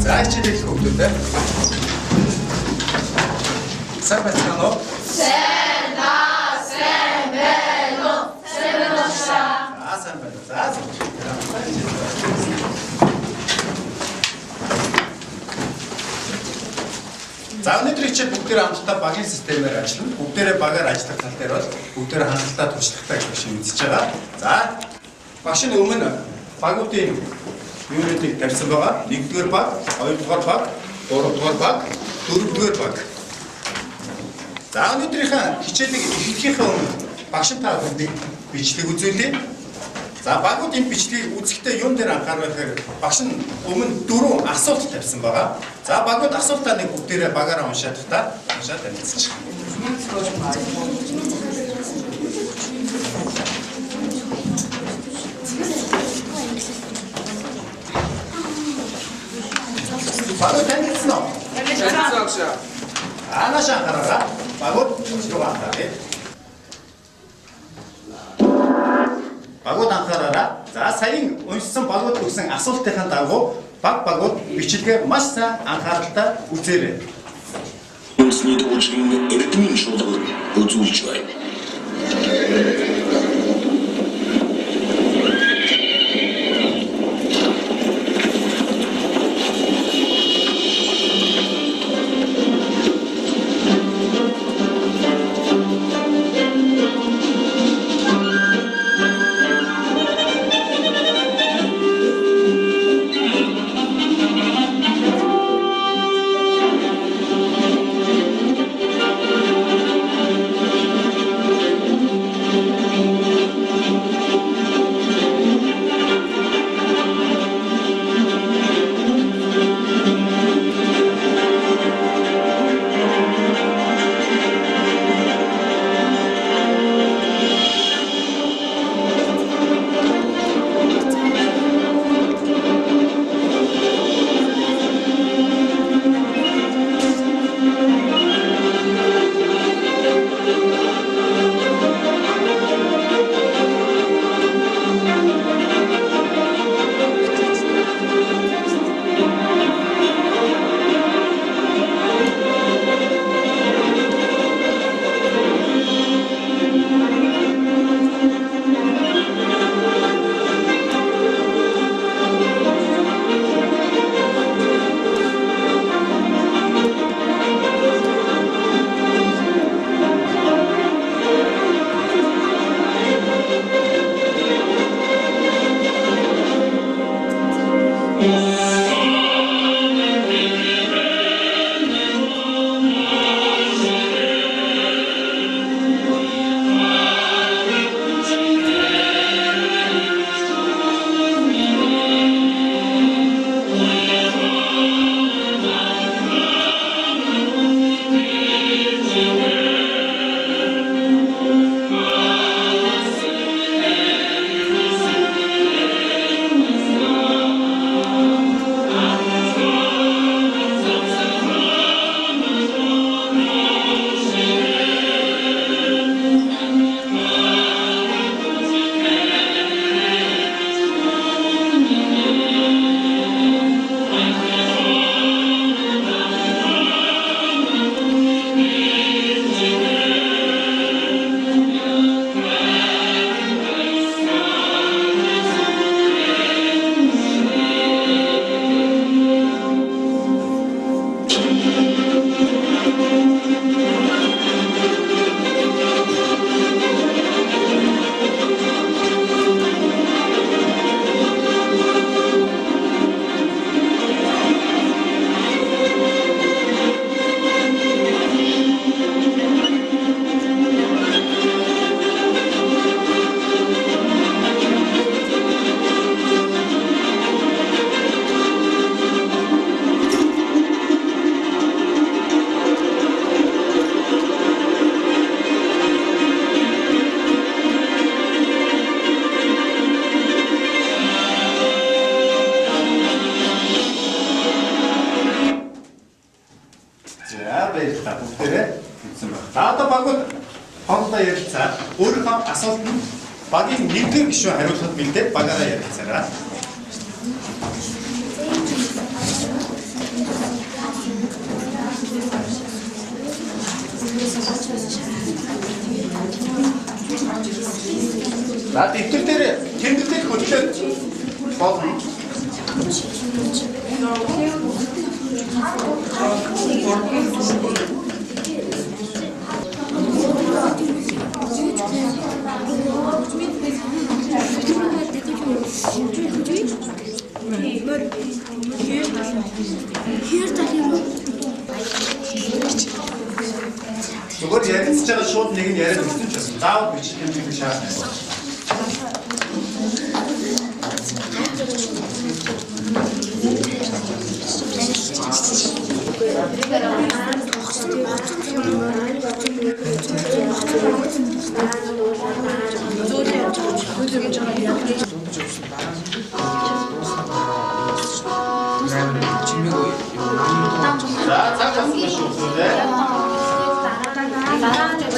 За хичээлээ хөвгдөдөө. Сайн байна уу? Сайн байна уу? Сайн байна. За. За өнөөдрийн хичээл бүгдээр хамтдаа багийн системээр ажиллана. Бүгдээрээ багаар ажиллах тал дээр бол бүгдээрээ хангалттай туршлагатай гэж мэдчихэж байгаа. За багш нь өмнө багуудын юунуудыг тавьсан байгаа. 1-р баг, 2-р баг, 3-р баг, 4-р баг. За өнөөдрийнхээ хичээлийг эхлэхийнхээ өмнө багш та бүхэнд бичлэг үзүүлье. За багуудын бичлэгийг үзэхдээ юун дээр анхаарах гэхээр багш нь өмнө 4 асуулт тавьсан байгаа. За багууд асуултаа нэг бүгдээрээ багаараа уншаад танилцчих. Багууд танилцсан уу? Танилцсан. Анааш анхаараа. Багууд руу анхаараа. Багууд анхаараа. За саяын уншсан багууд өгсөн асуултын дагуу багууд бичлэгээ маш сайн анхааралтай үзээрэй. Үндэсний төвчгийн эрдмийн шударга үзүүлж байна. хоолтой ярилцаад өөрийнхөө асуултанд багийн 1-р гишүүн хариулахад бэлдээд багаараа ярилцаарай. Зүгээр ярилцж байгаа шууд нэг нь яриад өгсөн ч гэсэн заавал бичлэгийн нэг шаардна.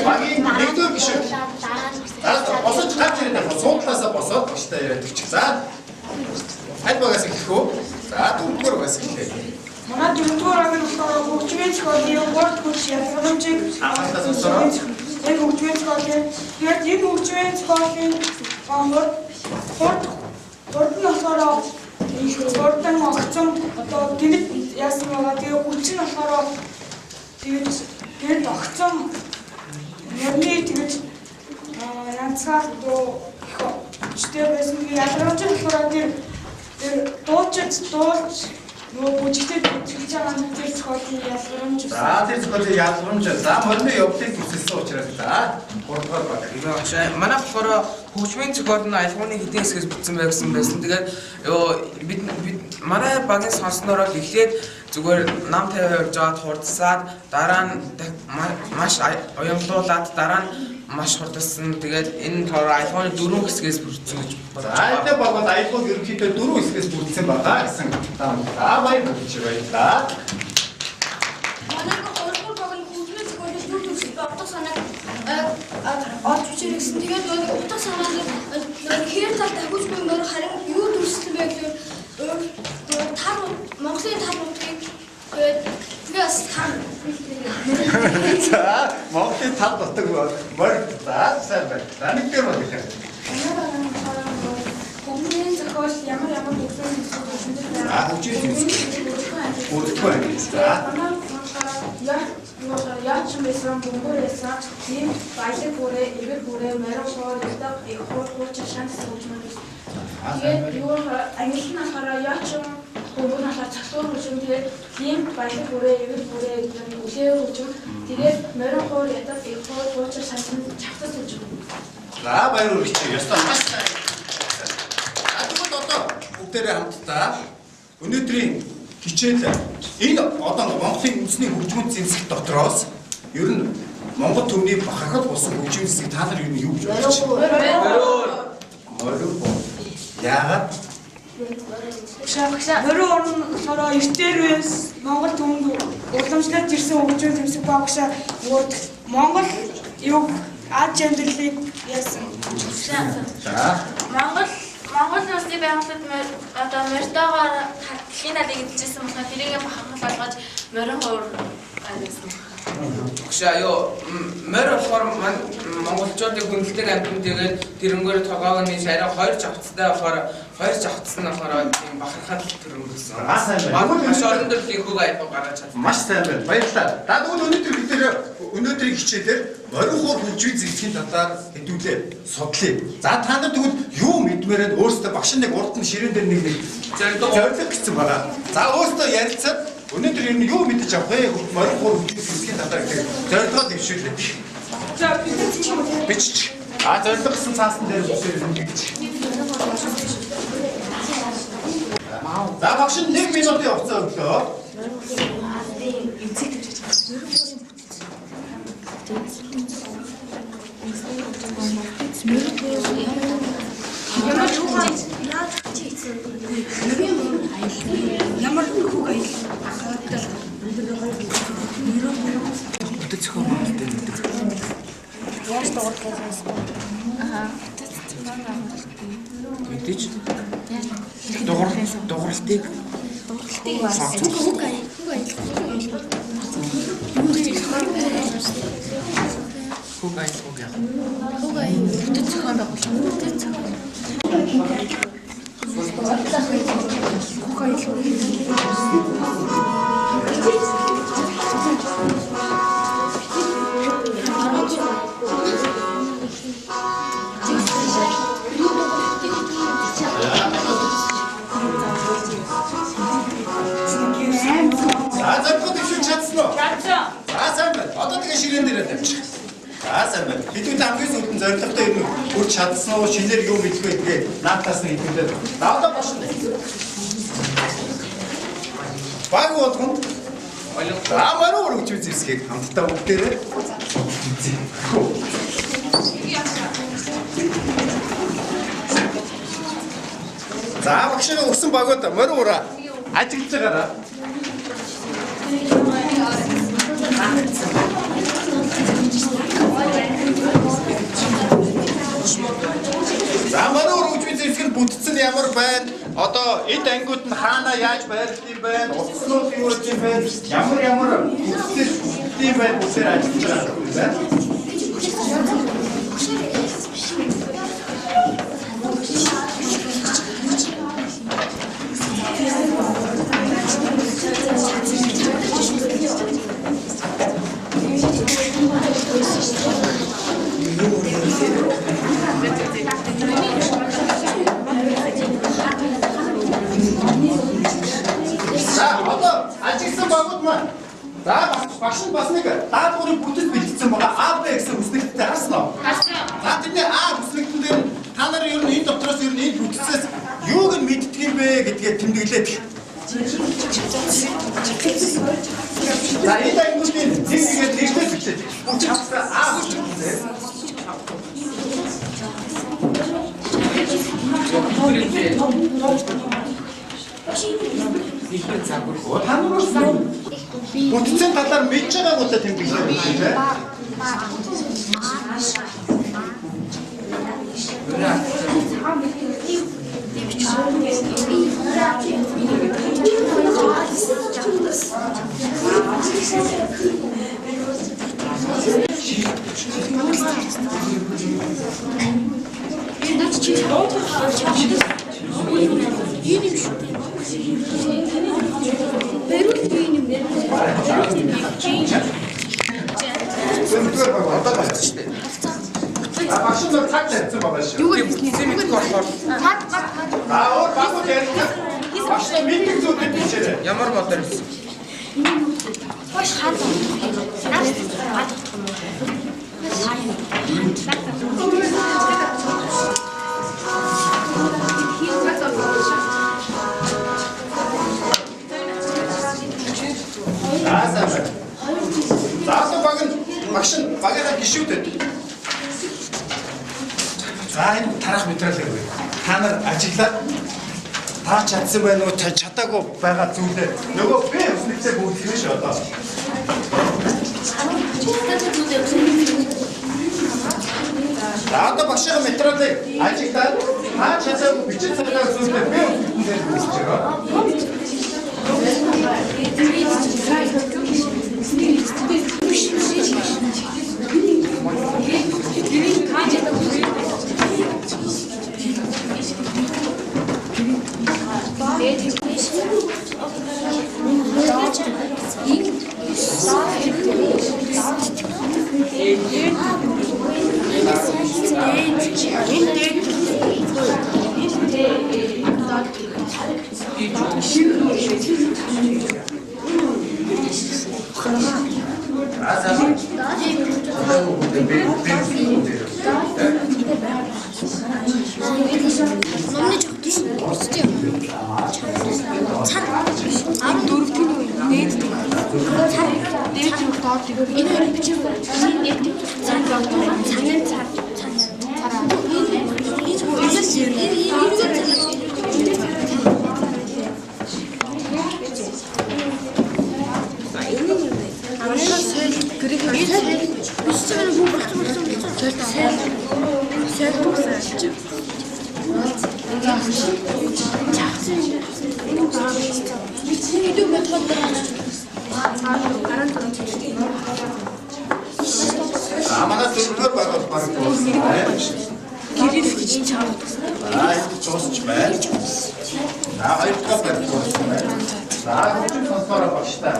Багийн нэгдүгээр гишүүд. Босож гарч ирээд байгаа суудлаасаа босоод багштай яриад өгчих. За. Аль багаас эхлэх үү? За, дөрөвдүгээр багаас эхлэе. Манай дөрөвдүгээр анги болохоор хөгжмийн зохиолын 3 дахь ялгамжийг энэ хөгжмийн зохиолын тэгээд энэ хөгжмийн зохиолын гурд нь болохоор энэ гурдан огцом одоо гинт яасан байгаа. Тэгээд хүч нь болохоор тэгээд огцом ярны тэгээд янцгаар доо ихтэй байсан ялгамжийг болохоор тэр дууч нөгөө бүжигтэй хэлж байгаа нь тэр зохиолын ялгамж. За, тэр зохиолын ялгамж. За, мөрөндөө явдлыг хүсэлсэн учраас за 3 дугаар баг. Манай болохоор хөгжмийн зохиол нь альхууны хэдийн хэсгээс бүтсэн байсан. Тэгээд бид манай багийн сонснороо эхлээд зүгээр нам тавиа явж байгаад хурдсаад дараа нь маш уянгалуулад дараа нь маш хурдсан. Тэгээд энэ тоор альхууны 4 хэсгээс бүрдсэн гэж бодож байна. Альтай багууд альхууг ерөнхийдөө 4 хэсгээс бүрдсэн байгаа гэсэн таа. Баяр баярлалаа. Манай хөргөл баг нь хөгжмийн зохиолын дүр төрсөн утга санааг олж бичээрсэн. Тэгээд нөгөө утга санааг хээр тал дахиж буй мөр харин юу төрсөн бэ гэхээр тар Монголын тар нутгийг тэгээс тар. За, Монголын тал нутаг мөр за сайн байна. Нэг дээр бол их. Хөгжмийн зохиол ямар хөгжмийн зохиол хөгжмийн бүрдгүй байх. За. Яач мэсэн бомборээсаа тийм баялаг хүрээ, эвэр хүрээ, морин хоор ятаг их хурц шанс хөгжмөн. Тэгээд юу англи нахаараа яач бомбор нахаар цагтуур хөгжмөн тэгээд тийм баялаг хүрээ, эвэр хүрээ, үлээ хөгжмөн. Тэгээд морин хоор ятаг их хурц шанс чагтас хөгжмөн. За баяр хүргэе. Ястаа маш сайн. Тэгвэл одоо бүгдээрээ хамтдаа өнөөдрийн хичээл энэ одоо Монголын үндэсний хөгжмөн зэмсэг дотроос ер нь Монгол төвний бахархал болсон хөгжмөн зэмсэг та нар юу гэж бодож байна? Морин. Яагаад? Морин орн болохоор эртээрээс Монгол төмөнд уламжлаад ирсэн хөгжмийн зэмсэг багшаа Монгол юг Аз амьдралыг яасан. За. Монгол улсны байгууллагад одоо морьтойгоор дэлхийн талыг эзэлжсэн болохоор тэрийг бахархал болгож морин хуур байсан. Багшаа ёо морь болохоор монголчуудын хүндлэг амьтан тэгээд тэрнгөөр тогоогны шараа 2 жавцтай болохоор 2 жавцсан нь болохоор тийм бахархал төрөн гэсэн. Сайн байна. Маш олон төрлийн хөг аяг гаргаж чадсан. Маш сайн байна. Баярлалаа. За тэгвэл өнөөдрийн хичээлээр морин хуур хөгжмийн зэмсгийн талаар хэдүүлээ судлаа. За та нар тэгвэл юу мэдмээрээ өөрсдөө багш нэг урд нь ширээн дээр нэг зорилго гэсэн байгаа. За өөрсдөө ярилцаад өнөөдөр ер нь юу мэдэж авах вэ? Морин хуур хөгжмийн зэмсгийн талаар гэх зорилгоо дэвшүүлээ. За Бичиж. Зорилго гэсэн цаасан дээр үсээр юм гэж. За багш 1 минутын хугацаа өглөө. ямар хүүг аял. Өдөр зохион байгуулалтын Яаж дуурайсан бэ? мэдээж дууралтыг хөг аял өдөр зохион байгуулалт За зорилгоо дэвшүүлж чадсан уу? Чадсан. За сайн байна. Одоо тэгээ ширээн дээрээ тавьчих. За сайн байна. Хэдүүл хамгийн сүүлд зорилготой юм хүрч чадсан уу? Шинээр юу мэдгүй тэгээ наатаас нэг хэлээд. За одоо бошно. Баг болгоно. За маруу өргөж үзьсгийг хамтдаа бүгдээрээ. За багшаа өгсөн багууд маруу ураа. Ажиглаж байгаараа. За маруу өргөж үзьсгийг бүтцэн ямар байна? Одоо эд ангиуд нь хаана яаж байрлал юм бэ? Уцснууд юу гэж юм бэ? Ямар бүтцээс юм бэ? Бүтээр ажиллаж байгаа юм байна. За одоо ажигсан багууд маань за багш нь бас нэг даалгаврын бүтэц бэлдсэн байгаа. А, Б гэсэн хүснэгттэй харсан уу? Харсан. За тэний А хүснэгтэн дээр та нар ер нь энэ дотроос ер нь энэ бүтцээс юуг нь мэддэг юм бэ гэдгээ тэмдэглээд. За энэ ангиудын нэг нэгээр нэгтгэж бичээд. Бүх чавцаа А хүснэгтээ. Бүтцэн талаар мэдж байгаагуудаа тэмдэглэж байна. Одоо байна шүү дээ. Багш нь цаг тавьсан байгаа шүү. Юу гэсэн мэдгүй болохоор Өөр багууд ярьдаг. Багш нь мэддэг зүйлүүд бичээрэй. ямар модер гэсэн. Хош хаад. Заасан баг нь багш нь багаараа гişүүдэд. За энэ тарах материал хэрэг. Та нар ажиглаад та чадсан байх уу чадаагүй байгаа зүйлээ нөгөө би өснөцөө бүгд хэлнэ шүү одоо. За одоо багшийн материалыг ажиглаад та чадаагүй бичиж цагаар зүйлээ би өснөцөө хэлж байгаа. Манай зөвлөөр байгаа баг байна. Гэрэл гэж чам. Цусч байна. Хоёр дахь байна. За хүчин сонсороо багштай.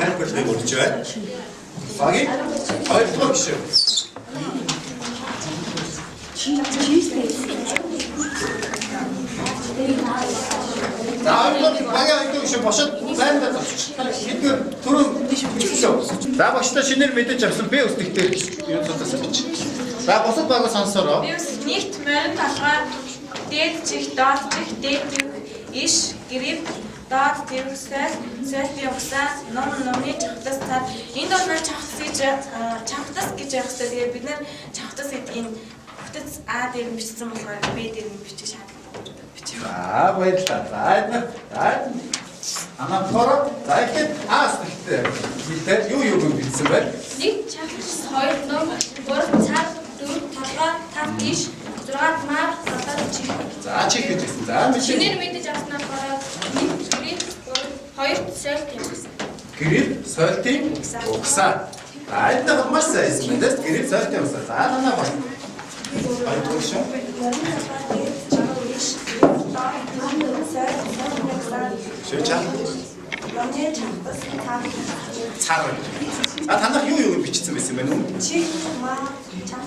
тайлбарлыг өгч байна. Багийн 2 дахь гишүүн. За багийн 2 дахь гишүүн бошоод байндаа зогсчих. Бид түрүүн бичсэн. За багштай шинээр мэдэж авсан би өсдөгтэй юу судалсан бич. За босод багаа сонсороо. Бивс нийт морин толгой дээд чих доод чих дээд чих иш гэрib доод тэрхсэл сэлти угсаа номны чавтас цаад энэ бол нэр чавтас гэж явах хэрэгтэй. Тэгээд бид нэр чавтас гэдгийг бүтэц А дээр нь бичсэн болохоор Б дээр нь бичих шаардлагатай. За баярлалаа. За анаагаар за ихэд аас ихтэй. Бид юу бичсэн бэ? Нэг чавтас 2 ном 3 цаад 4 толгой 5 иш 6 мар 7 чих. За чих гэж хэлсэн. За мэдээ. Шинээр мэдэж авснаар гараад 2 сэлти угсаа. Гэрэл сойлтын угсаа. Айднаа маш сайн юм байна. Гэрэл сойлтын угсаа. За нанаа баг. Баярлалаа. Шүүчаа. Цаар. А танах юу бичсэн байсан бэ нүн? Чих мар чав.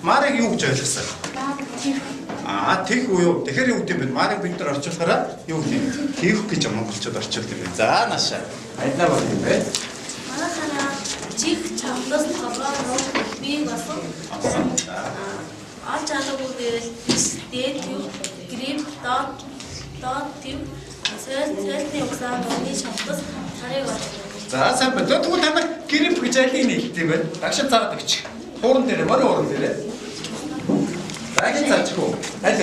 Марыг юу гэж ойлгосон? Тэг уу. Тэгэхээр юу гэдэм бэ? Марыг бид нар орчуулахаараа юу гэдэм? Тех гэж монголчууд орчуулдаг юм. За наашаа. Айднаа баг юм бэ? Манайхаа чих чавлаас толгой би басан. Ал чалгуу дээр дээд юу грим доод тийм сэлти угсаа номны чавлаас харыг байна. За сайн байна. Тэгвэл танах грим гэж айлын нийлт юм байна. Дагшин цаагаад өгч. Хууран дээр, морин хууран дээр. Дагийн цаачихгүй. Аль.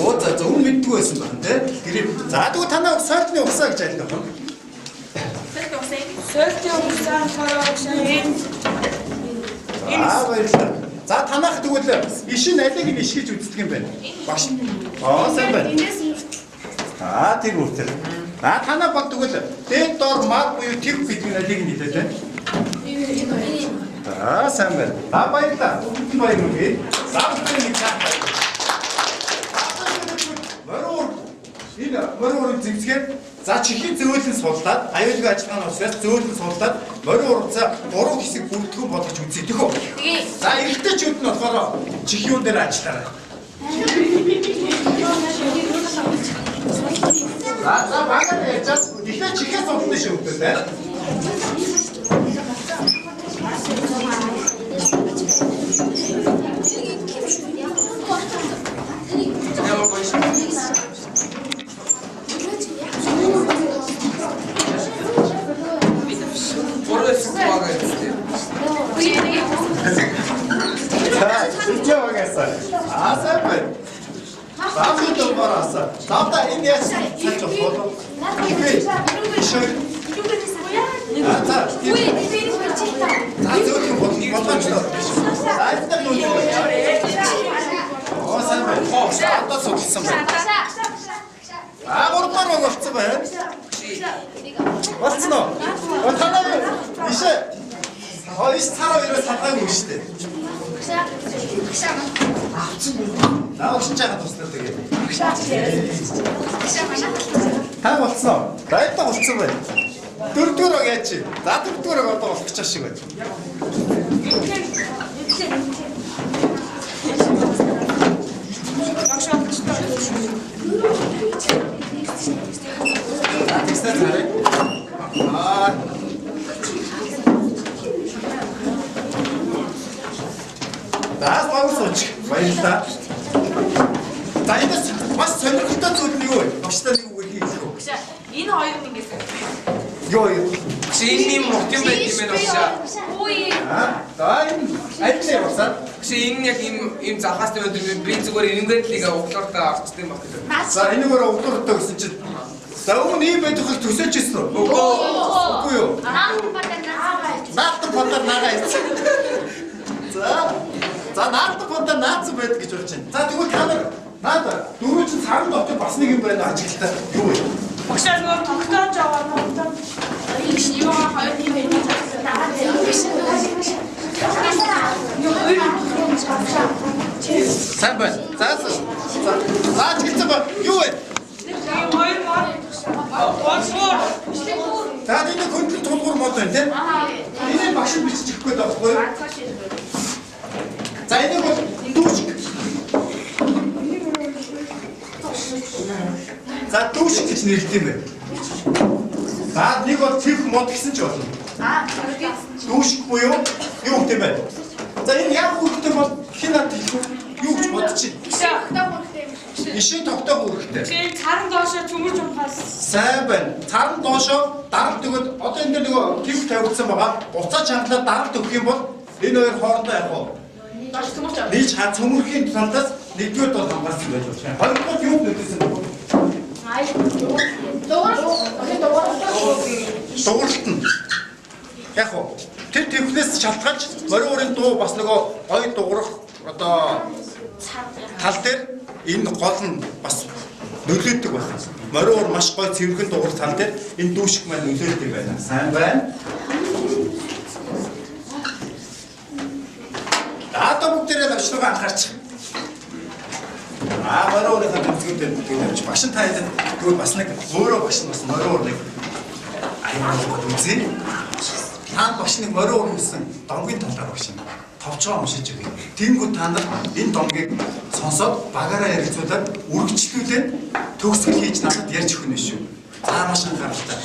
Оо за зөв мэддгүй байсан байна те. Грим. За тэгвэл танаа сойлтны угсаа гэж айлын байна. Сэлти угсаа хараа шин. Баярлалаа. За танах тэгвэл ишин алиг нь иш гэж үздэг юм байна. Багш. Сайн байна. Тэр үртэл. Танаа баг тэгвэл дээд доор мар буюу тэг гэдэг алиг нь хэлээ те. Сайн байна. Баярлалаа. Бүгд баярлалаа. Заавал нэг цаа. Мөрөөр зэгцгээд за чихийн зөөлөн суулаад аюулгүй ажиллагааны учраас зөөлөн суулаад морин ургацаа 3 хэсэг бүрдгэн болгож үзэгдэх үү. За эрэгтэйчүүд нь болохоор чихийн дээр ажиллаарай. За багаар яаж ихэ чихээ суулна шүү дээ. Завда энэ яаж цааш болов? За зөвхөн боломжтой. Айдтай юу юм бэ? Сайн байна. Одоо судалсан байна. Гурдаар болцсон байна. Болцсон уу? Танаа ишээ. Хоёрс цаа хоёроос салгаагүй шүү дээ. Наа өгч чагаад туслаад тэгээ. Та болцсон. Дайдаа болцсон байна. Дөрөвдүгээр яаж чи? За дөрөвдүгээр одоо болох гэж шиг байна. Даас багсууч. Баярлалаа. За энэ бас сонирхолтой зүйл нэг үү? Багштай нэг үг хэлэх үү? Энэ хоёр нь ингэсэн. Йоо. Шиний мөртөн байт юм байна уушаа. Үй. За энэ айлтай басаа. Энэ яг ийм залхаастай өдөр би зүгээр энэгээр лига углууртаа авчдаг юм байна. За энэгээр углууртаа гэсэн чинь за өмнө ийм байх хэл төсөөж ирсэн үү? Үгүй юу? Наатан патар нагаа ирсэн. За наатан патар наацсан байдаг гэж болж байна. За тэгвэл та нар наад дөрөв чинь цагаан дотор бас нэг юм байна ажиглалтаа юу вэ? Багшаа нөгөө тогтоож аваад тогтоож. Юу хоёр тийм байх. Сайн байна. За ажиглалтаа юу вэ? Хоёр мар. гэдэг байхгүй юу? цааш ирэх. За энийг бол дүүшг. За дүүшг гэж нэрлэдэг юм байна. За нэг бол цэвх мод гэсэн ч болно. Дүүшг буюу юу гэдэг юм бэ? За энэ яг хүүхдээ бол хинад юу гэж бодчих. Ишээ тогтоох үүрэгтэй. Тэгээд царан доошоо цөмөрж унахаас Сайн байна. Царан доошоо даралт өгöd одоо энэ дээр нөгөө төвх тавигдсан байгаа. Уцаа чангалаад даралт өгөх юм бол энэ хоёр хоорондоо яг уу Доош цөмөрч авах. нийж цөмөрхийн талаас нэгдүгээр бол хамгаалсан байж болж байна. Хоёрдугаар юу нөлөөсөн бэ? Дууралт нь. Яг уу тэр төвхнээс шалтгаалж мориорын дуу бас нөгөө гоё дуурах одоо тал дээр энэ гол нь бас нөлөөдөг байна. Мориор маш гоё цэвэрхэн дуурах тал дээр энэ дүүшг маань нөлөөдөг байна. Сайн байна. Одоо бүгдээрээ навчлага анхаарч. Мориорын төвчгүүдээр тэгэж машин тайлд тэгвэл бас нэг өөрөө машин бас мориор нэг аюул үзье. Та багш нэг мориор хийсэн домгийн талаар багш юм. Товчгоо уншиж өгье. Тэнгүүд та нар энэ домгийг сонсоод багаараа ярилцуулаад үргэлжлүүлээд төгсгөл хийж надад ярьж өгнө шүү. За маш анхааралтай.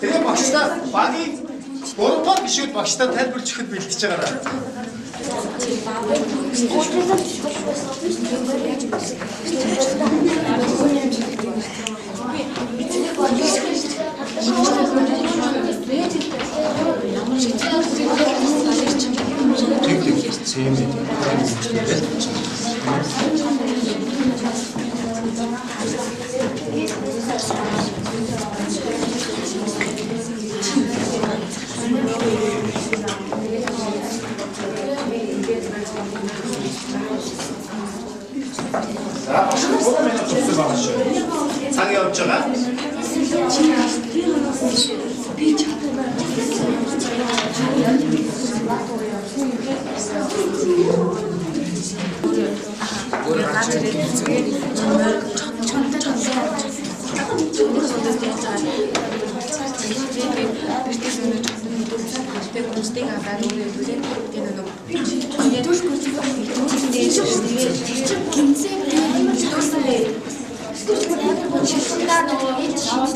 Тэгээ багштай багийн 3 дахь гишүүд багштай тайлбарч өгөхөд бэлтэж байгаарай. За, багштай 3 минут болсон байгаа шүү. Цаг явж байгаа. Шилдаа нөгөө аваад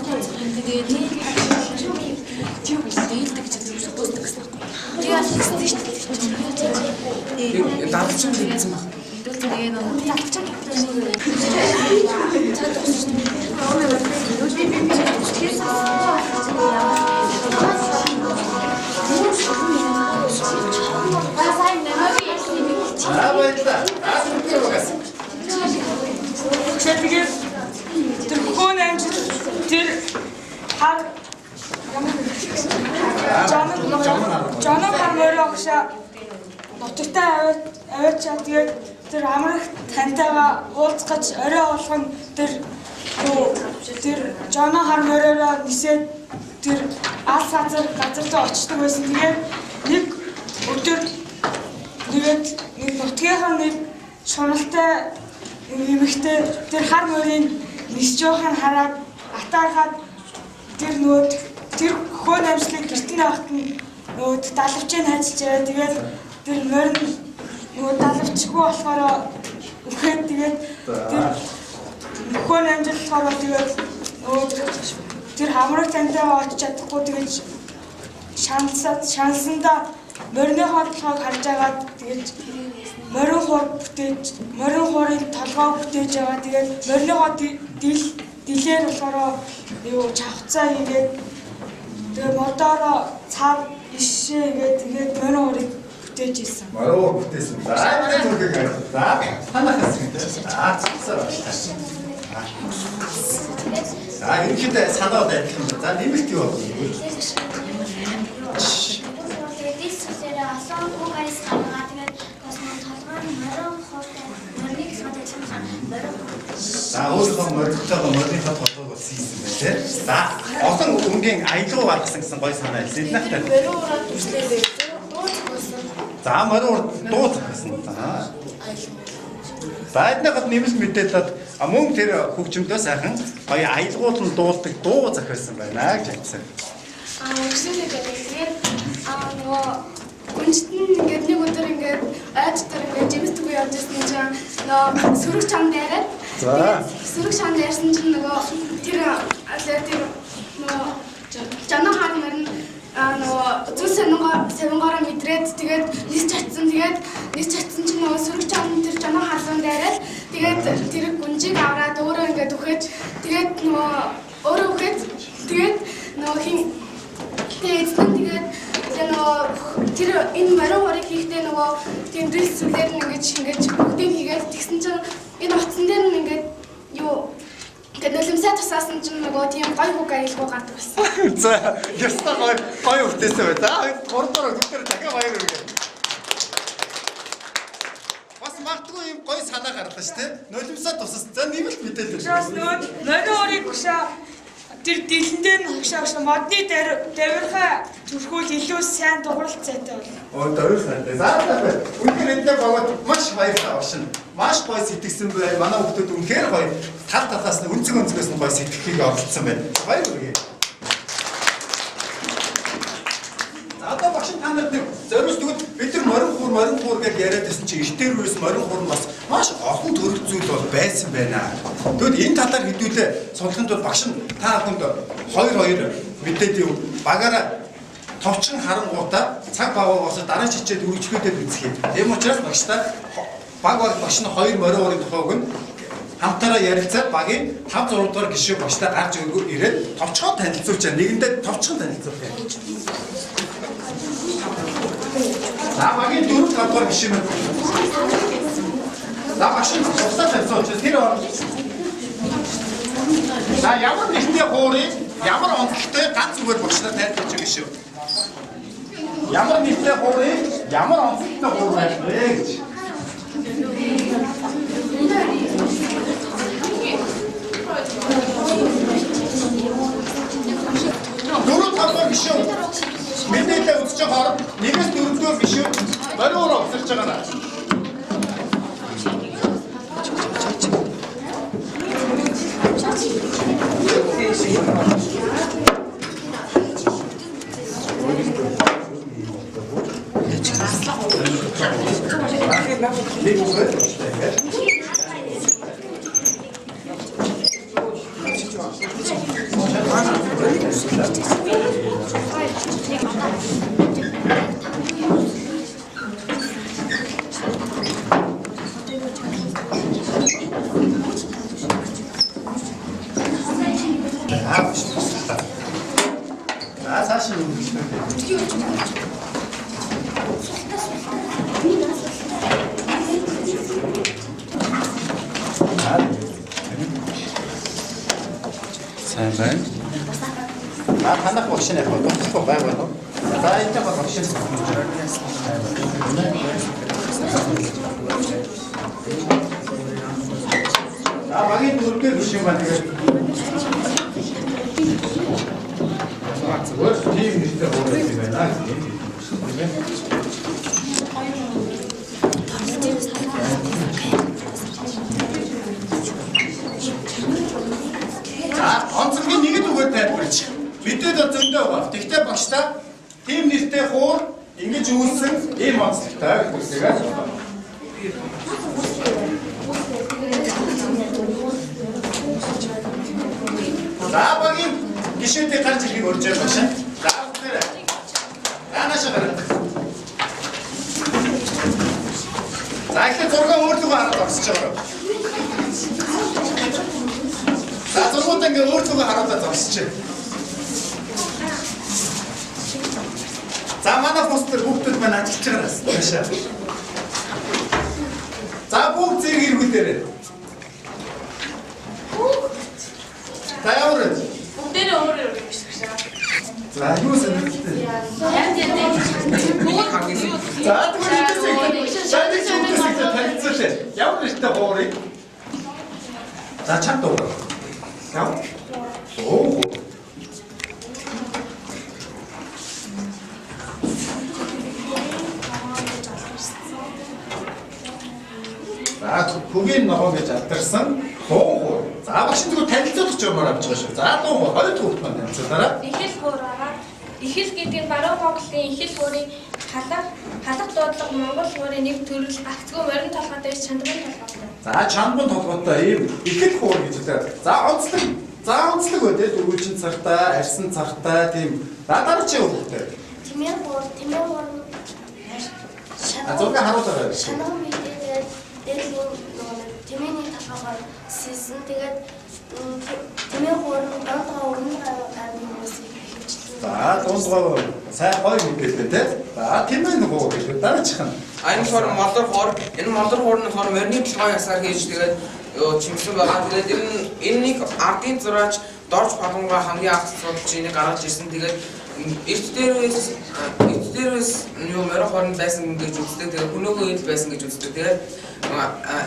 тэгээд тийм дийлдэг гэж үздэг гэсэн. Тэгээд хэлсэн шүү дээ. Давчсан гэсэн баг. Тэгээд нөгөө давчсан Тэгээд тэр хөөний амжилт тэр хар Жоног хармороо агшаа нутагтаа аваачаа тэгээд тэр амрах тантайгаа уулзах гэж орой болгон тэр Жоног хармороо нисээд тэр алс газар очдог байсан. Тэгээд нэг өдөр тэгээд нэг нутгийнхаа нэг шуналтай эмэгтэй тэр хар морийг нисж явахыг хараад атаархаад тэр хөө намслыг гэртний авахт нь нөгөө далавчыг хайчиж яваа. Тэгээд тэр морин нөгөө далавчгүй болохоор үхээд тэгээд тэр хөө намжлахаар тэгээд нөгөө тэр хамраг тантайгаа очиж чадахгүй тэгээд шансандаа морины хоолойг харж агаад тэгээд морин хуурын толгой бүтээж байгаа. Тэгээд морины хоо дилээр болохоор юу чавцаа хийгээд тэгээд модоороо цав ишээгээд тэгээд морин хуурыг бүтээж ийсэн. Морин хуур бүтээсэн. За энэ түрхийг хараа. За танахаас гэдэг. За ерөнхийдөө санаад адилхан. За нэмэлт юу бол? За өөрийнхөө морилтойгоо морийнхоо толгойг бол хийсэн байх тийм. За олон өнгийн аялал гаргасан гэсэн гой санаа хэлсэн нахтай. За морин дууц гэсэн. За эднийхад нэмэлт мэдээлэлд мөн тэр хөгжмөдөө сайхан гоё аялгуулан дуулдаг дуу захиалсан байна гэж хэлсэн. Өсөлөг гэдэг нөгөө гүнжт нь ингээд нэг өдөр ингээд айдтар ингээд жимсдгүй явж ирсэн чинь нөгөө сөрөг чам дээрээ. За сөрөг чам дээрсэн чинь нөгөө тэр нөгөө Жоног хаан нөгөө зүс савингаараа мэдрээд тэгээд нис чатсан чинь нөгөө сөрөг чам тэр Жоног хаан дээрээ. Тэгээд тэр гүнжийг аваад өөрөө ингээд үхэж тэгээд нөгөө өөрөө үхэж тэгээд нөгөө хин тэгээд тэр энэ морин хуурыг хийхдээ нөгөө тийм дрил сүлээр нь ингэж бүгдийг хийгээд тэгсэн чинь энэ утсан дээр нь ингээд юу ингээд нулимсаа тусаасан чинь нөгөө тийм гой хөг аялгүй гардаг байсан. за яста гой өвтөөсөө бай. За гуравдугаар бүгдээр дахиад баяр хүргэе. Бас магадгүй юм гой санаа гарлаа шүү дээ. Нулимсаа туссан. За нэмэлт мэдээлэл. Бас нөгөө морин хуурыг гүшаа тэр дэлэндээ нь хагшааш модны давирхаа зүрхүүл илүү сайн дууралт зайтай болно. Оо давирхаа. За үнэхээр эндээ богод маш баярлалаа оршин. Маш гоё сэтгэсэн бай. Манай хүмүүс үнэхээр гоё тал талаас нь өнцгөөс нь гоё сэтгэхийг оролцсон байна. Баяр хүргэе. За одоо багш та нарт зориулж тэгвэл бид нар морин хуур гэж яриад байсан чинь ихтер үес морин хуур нь бас маш олон төрөл зүйл бол байсан байна. Тэгвэл энэ талаар хэдүүлээ сонлохын тулд багш нь та бүхэнд хоёр мэдээд юу багаараа товчхон харангуудаа цаг багаас дараа чичээд үргэлжлүүлээд үзье. Тийм учраас багштай багш нь хоёр морин хуурын тухайг нь хамтаараа ярилцаад багийн 5-6 дугаар гишүүн багштай гарч ирээд товчхон танилцуулчаа. Нэгэндээ товчхон танилцуулъя. За багийн 4-5 дугаар гишүүн. За багш нь тусдаа танилцуулж тэр за ямар нэгтэй хуурыг ямар онцлогтой ганц зүгээр багштай тайлбарч өгнө шүү. Ямар нэгтэй хуурыг ямар онцлогтой хуур байх вэ гэж. Дөрөв тавгаар гişүүн мэдээлэл үзэж байгаа нэгээс дөрөвдүгээр гişүүн морин хуур авсарч байгаа. 사실 сайн. Танах багшин яг бодохгүй байгаагүй. За энэ багшин. Багийн дүргээр бишин ба тэгээд зүгээр тийм нэртэй хөрөж байна. Онцлогийн нэгэд үгээр тайлбарч. Бидэд зөндөө баг. Тэгтээ багштай тийм нэртэй хуур ингэж үүссэн ийм онцлогтой гэдэг үгсээ. За багийн гişүүдийг гарч ирэхийг урьж байгаа шин. За бүгдээрээ. Янашаа гараа. За ихэнх зураг өөрлөгөө хараад орсож байгаа. За зургууд ингээ өөрлөгөө хараад зогсож байна. За манай постэр бүгдд маань ажиллаж байгаа. За бүгд зэрэг иргүүдээрээ. За яваа. Бүгдээ өөрөө бичсэн. За юу сонирхолтой. За тэгвэл ямар нэртэй хоорыг. За чад дуу. Яа. Оо. За бүгийн ногоо гэж алдарсан хуу. За багш зүгээр танилцуулах юмар авч байгаа шүү. За дуу хоёр хүүхд маань танилцуулаарай. Ихэл хуураараа ихэл гэдэг нь баруун Монголын ихэл хуурын халах дуудлага Монгол хуурын нэг төрөл агцгүй морин толгойтой чандрын толгойтой. За чандрын толгойтой ийм ихэл хуур гэж үлээ. За онцлог өдөө дөрвөлжин цагтаа, арьсан цагтаа тийм. За дараагийн хүүхдээ. Тэмээ хуур Зураг харуулаарай. шанаа мэдээ дээлгүй тэмээний толгойгоор сэлсэн. Тэгээд тэмээ хуур доотгоо өрнө гаргаж За дундгой сайн гоё мэдээлэл дээ. За тэмээ нөгөө гэж дараачих нь. Энэ хор молдор хор энэ молдор хор нь хор морины толгой ясаар хийж тэгээд чимсэн байгаа. Тэгээд энэ нэг ардын зураач дорж багангаа хамгийн анх судалж энийг гаргаж ирсэн. Тэгээд эрт дээрээс юу морин хорн байсан гэж үздэг. Тэгээд хөнөөгөө ил байсан гэж үздэг. Тэгээд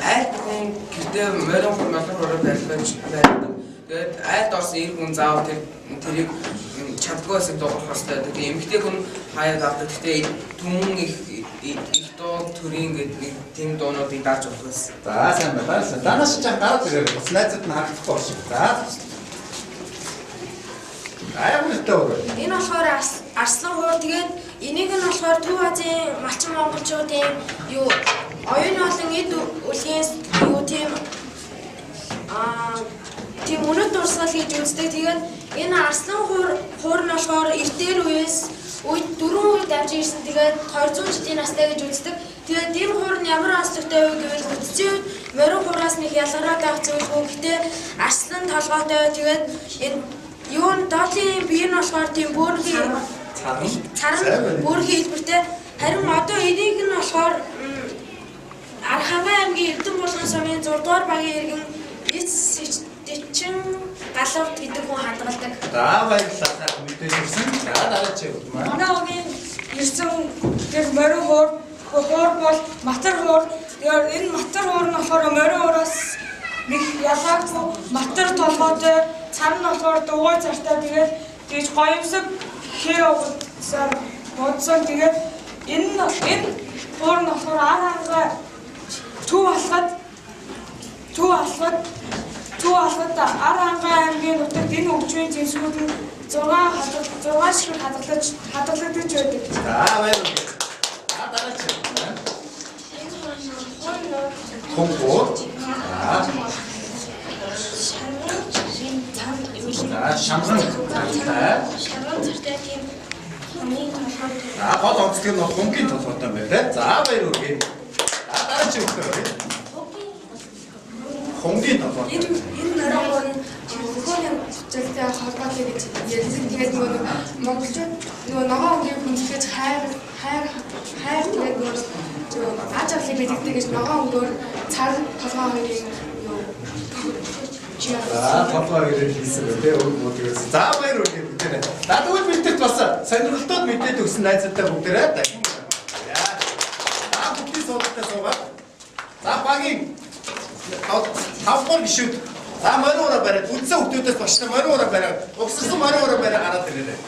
аль хүн гэртээ морин хор молдор хороо барьж байдаг. Тэгээд айлд орсон ир хүн заавал тэрийг чадгаас дуурах хэрэгтэй. Тэгээд эмэгтэй хүн хаяад авдаг. Гэхдээ түмэн их дуу төрийн гэдэг тийм дуунуудыг дааж болох байсан. За сайн байна. Данаш чам гараад ирээ. Бас найзууд нь харагдахгүй шүү. За. Аймагтай өөр. Энэ болохоор арслан хуур. Тэгээд энийг нь болохоор Төв Азийн малчин монголчуудын юу оюуны болон эд үлгийн юу тийм тийм үнэт дурсгал хийж үздэг. Тэгээд энэ арслан хуур нь болохоор эртээр үеэс үед дөрвөн үед авч ирсэн. Тэгээд 200 жилийн настай гэж үздэг. Тэгээд энэ хуур нь ямар онцлогтой вэ гэвэл бүтцийн үед морин хуураас нэг ялгараад байх зүйлгүй. Гэтэ арслан толгойтой. Тэгээд энэ юу н доотлын бие нь болохоор тийм бөөрийн царан бөөрийн хэлбэртэй. Харин одоо энийг нь болохоор Архангай аймгийн Эрдэнэ булган сумын 6 дугаар багийн иргэн эц чин галавт гэдэг хүн хадгалдаг. За баярлалаа. Мэдээлсэн. За дараач юм. Манай огийн ирсэн тэр морин хуур бол матар хуур. Тэгээд энэ матар хуур нь болохоор морин хуураас нэг ялгаагүй матар толгойтой, цар нь болохоор дугуй цартай. Тэгээд тэгж гоёмсог хээ угсаар бодсон. Тэгээд энэ хуур нь болохоор Архангай төв алхад Архангай аймгийн нутагт энэ өвчмийн зэвсгүүд нь 6 шиг хадгалагдаж байдаг. За баярлалаа. За дараач. Хөнгөө. За шамхан цартай. Шарган цартай тийм хамгийн толгой. За гол онцлог нь хонгийн толгойтой байна те. За баяр үргээ. За дараа чи өгтөө. Хонгийн толгой. Энэ нэрээр нь хөнгөний зүйлтэй холбоотой гэж ярьсан. Тэгээд нөгөө монголчууд нөгөө ногоон өнгийн хүндлэж хайр тэгээд нөгөө ааж авлыг бидэгтэй гэж ногоон өнгөөр цар толгой хоёрын За толгой ирэл хийсэн үү те. За баяр үргээ бүгдээрээ. За тэгвэл бидэрт бас сонирхолтой мэдээд өгсөн найзуудтай бүгдээрээ дахин. За бүгдийн суудалтай суугаад. За багийн тавхар гişүүд. За мориороо бариад үдсэн хүмүүсээс багш нар мориороо бариад угсарсан мориороо бариад гараад ирээрэй.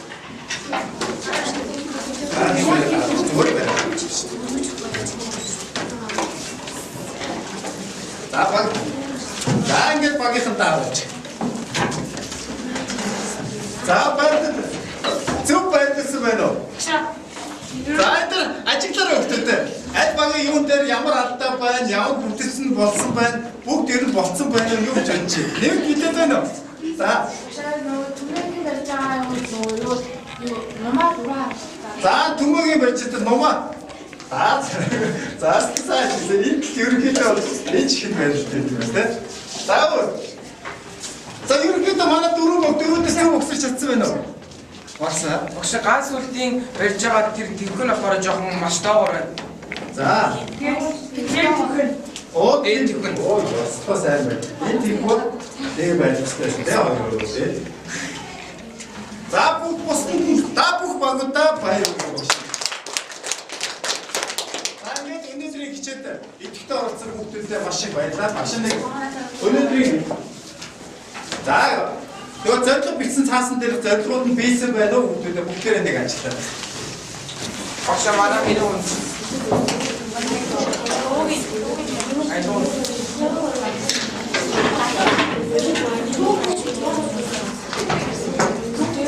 За баг. За ингээд багийнхантай аваач. За баярлалаа. Зөв баярлсан байна уу? За энэ ажиглаараа өгтөлтэй. Аль багийн юун дээр ямар алдаа байна, ямар бүтэлсэн болсон байна, бүгд ер нь болцсон байна юу гэж бодож байна. Нэг хэлээд байна уу? За. түмэнгийн барьж байгаа юу номаа дураа. За түмэгийн барьж байгаа номаа. За сайн энэ ерөнхийдөө энэ чихэн байрлалтай юм байна те. За ерөнхийдөө манай дөрөвдөөс зөв өгсөж чадсан байна уу? Багшаа. Багш ганц үлдийн барьж байгаа тэр тэнхэн болохоор жоохон маш доогоор байна. За. Оо энэ тэнхэн. Оо ястаа сайн байна. Энэ тэнхэн дээр байж байгаа те хоёр те. За бүх багуудаа баярлалаа. Ингээд өнөөдрийн хичээлд идэвхтэй оролцсон хүмүүстээ маш их баярлалаа. Багш нэг өнөөдрийн за тэгээ зорилго бичсэн цаасан дээр зорилгууд нь бийсэн байна уу хүмүүстээ бүгдээрээ нэг ажиллаа. Багш манай минь үн.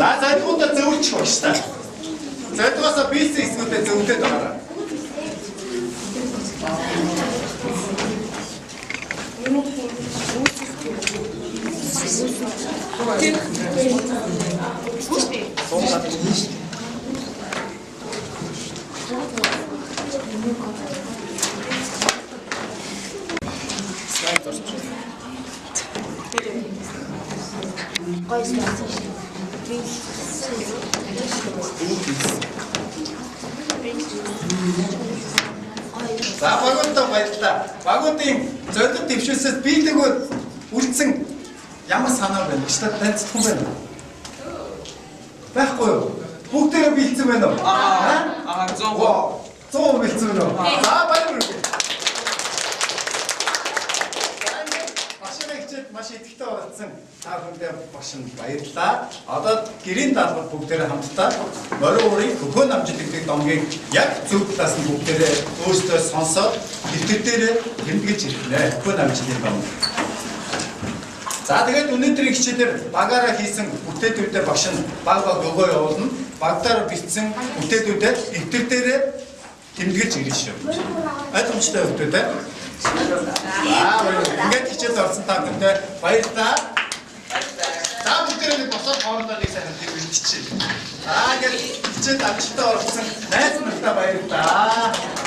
За зорилгуудаа зөвлөж багш та. Зорилгоосоо бийсэн хэсгүүдэд зөвлөд байгаарай. За багуудаа баярлалаа. Багуудын зорилго дэвшүүлсээс биелэгөө үлдсэн ямар санаа байна? Гэвч танилцсан байна уу? Байхгүй юу? Бүгдээрээ биелсэн байна уу? 100 биелсэн байна уу? За баярлалаа. Маш идэвхтэй оролцсон та бүхэндээ багш нь баярлалаа. Одоо гэрийн даалгавар бүгдээрээ хамтдаа морио уурын хөхөө намжид гэдэг домгийг яг зөв талаас нь бүгдээрээ өөрсдөө сонсоод хэлбэрээр тэмдэглэж ирнэ. Хөхөө намжидын дом. За тэгээд өнөөдрийн хичээлээр багаараа хийсэн бүтээдүүдээ багш нь баг өгөө явуулна. Багтаар бичсэн бүтээдүүдээ эвдэрдээрээ тэмдэглэж ирнэ шүү. Ойлгомжтой өгдөө. Ингээд хичээл орсон та бүхэндээ баярлалаа. За бүгдээрээ босоод хоорондоо нэг сайн хэлбэлчихье. За ингээд хичээл амжилттай орсон найз нартаа баярлалаа.